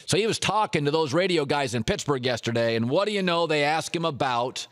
So he was talking to those radio guys in Pittsburgh yesterday, and what do you know? They ask him about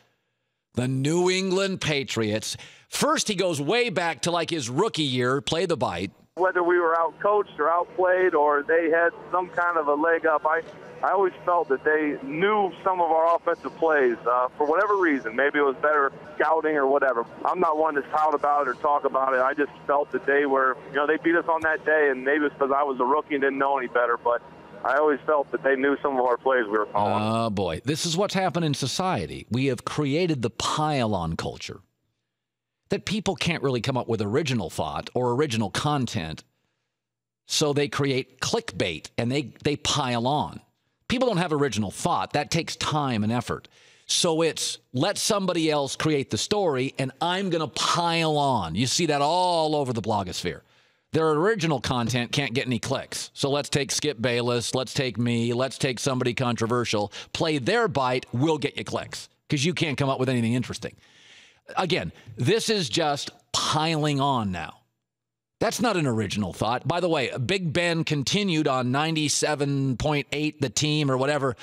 the New England Patriots. First, he goes way back to like his rookie year, play the bite. Whether we were outcoached or outplayed or they had some kind of a leg up, I always felt that they knew some of our offensive plays for whatever reason. Maybe it was better scouting or whatever. I'm not one to shout about it or talk about it. I just felt that they were, they beat us on that day, and maybe it's because I was a rookie and didn't know any better, but I always felt that they knew some of our plays we were calling. Oh, boy. This is what's happened in society. We have created the pile-on culture that people can't really come up with original thought or original content, so they create clickbait, and they pile on. People don't have original thought. That takes time and effort. So it's let somebody else create the story, and I'm going to pile on. You see that all over the blogosphere. Their original content can't get any clicks. So let's take Skip Bayless. Let's take me. Let's take somebody controversial. Play their bite. We'll get you clicks because you can't come up with anything interesting. Again, this is just piling on now. That's not an original thought. By the way, Big Ben continued on 97.8, the team, or whatever,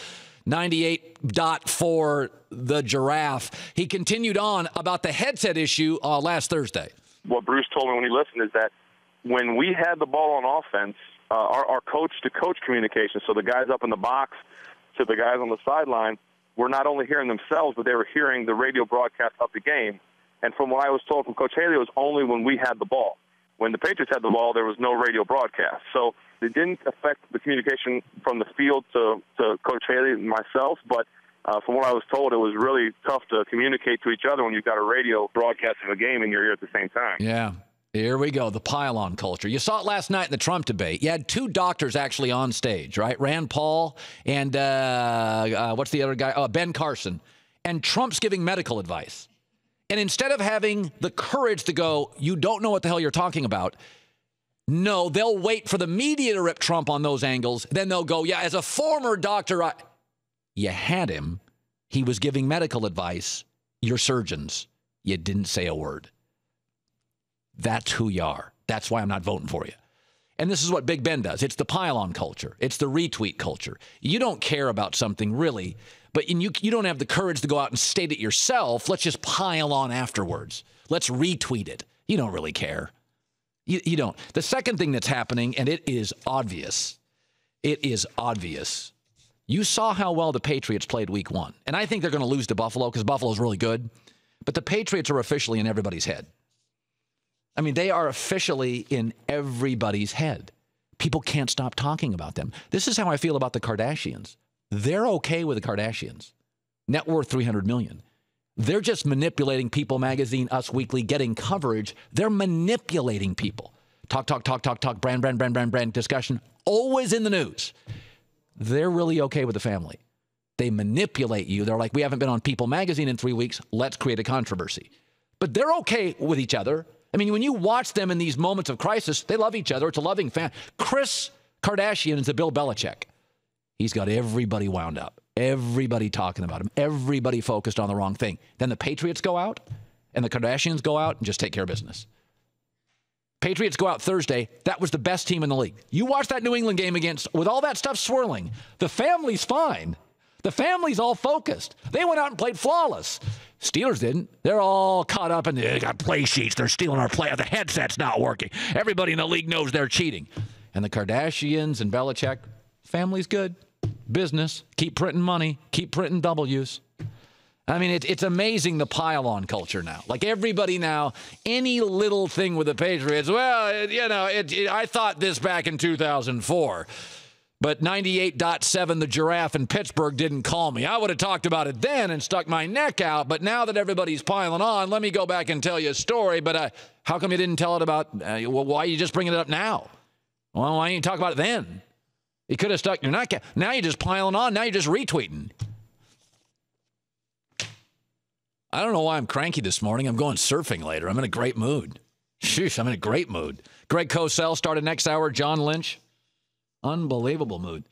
98.4, the giraffe. He continued on about the headset issue last Thursday. What Bruce told me when he listened is that when we had the ball on offense, our coach-to-coach communication, so the guys up in the box to the guys on the sideline, were not only hearing themselves, but they were hearing the radio broadcast of the game. And from what I was told from Coach Haley, it was only when we had the ball. When the Patriots had the ball, there was no radio broadcast. So it didn't affect the communication from the field to Coach Haley and myself, but from what I was told, it was really tough to communicate to each other when you've got a radio broadcast of a game and you're here at the same time. Yeah. Here we go, the pile-on culture. You saw it last night in the Trump debate. You had two doctors actually on stage, right? Rand Paul and what's the other guy? Oh, Ben Carson. And Trump's giving medical advice. And instead of having the courage to go, you don't know what the hell you're talking about, no, they'll wait for the media to rip Trump on those angles. Then they'll go, yeah, as a former doctor, you had him. He was giving medical advice. You're surgeons. You didn't say a word. That's who you are. That's why I'm not voting for you. And this is what Big Ben does. It's the pile-on culture. It's the retweet culture. You don't care about something really, but you don't have the courage to go out and state it yourself. Let's just pile on afterwards. Let's retweet it. You don't really care. You don't. The second thing that's happening, and it is obvious. It is obvious. You saw how well the Patriots played week one. And I think they're going to lose to Buffalo because Buffalo's really good. But the Patriots are officially in everybody's head. I mean, they are officially in everybody's head. People can't stop talking about them. This is how I feel about the Kardashians. They're okay with the Kardashians. Net worth $300 million. They're just manipulating People Magazine, Us Weekly, getting coverage. They're manipulating people. Talk, brand discussion. Always in the news. They're really okay with the family. They manipulate you. They're like, we haven't been on People Magazine in 3 weeks. Let's create a controversy. But they're okay with each other. I mean, when you watch them in these moments of crisis, they love each other. It's a loving family. Kris Kardashian is a Bill Belichick. He's got everybody wound up, everybody talking about him, everybody focused on the wrong thing. Then the Patriots go out, and the Kardashians go out and just take care of business. Patriots go out Thursday. That was the best team in the league. You watch that New England game with all that stuff swirling. The family's fine. The family's all focused. They went out and played flawless. Steelers didn't. They're all caught up in they got play sheets. They're stealing our play. The headset's not working. Everybody in the league knows they're cheating. And the Kardashians and Belichick, family's good. Business. Keep printing money. Keep printing W's. I mean, it's amazing the pile-on culture now. Like everybody now, any little thing with the Patriots, well, I thought this back in 2004. But 98.7, the giraffe in Pittsburgh, didn't call me. I would have talked about it then and stuck my neck out. But now that everybody's piling on, let me go back and tell you a story. But how come you didn't tell it about, why are you just bringing it up now? Well, why didn't you talk about it then? You could have stuck your neck out. Now you're just piling on. Now you're just retweeting. I don't know why I'm cranky this morning. I'm going surfing later. I'm in a great mood. Sheesh, I'm in a great mood. Greg Cosell started next hour. John Lynch. Unbelievable mood.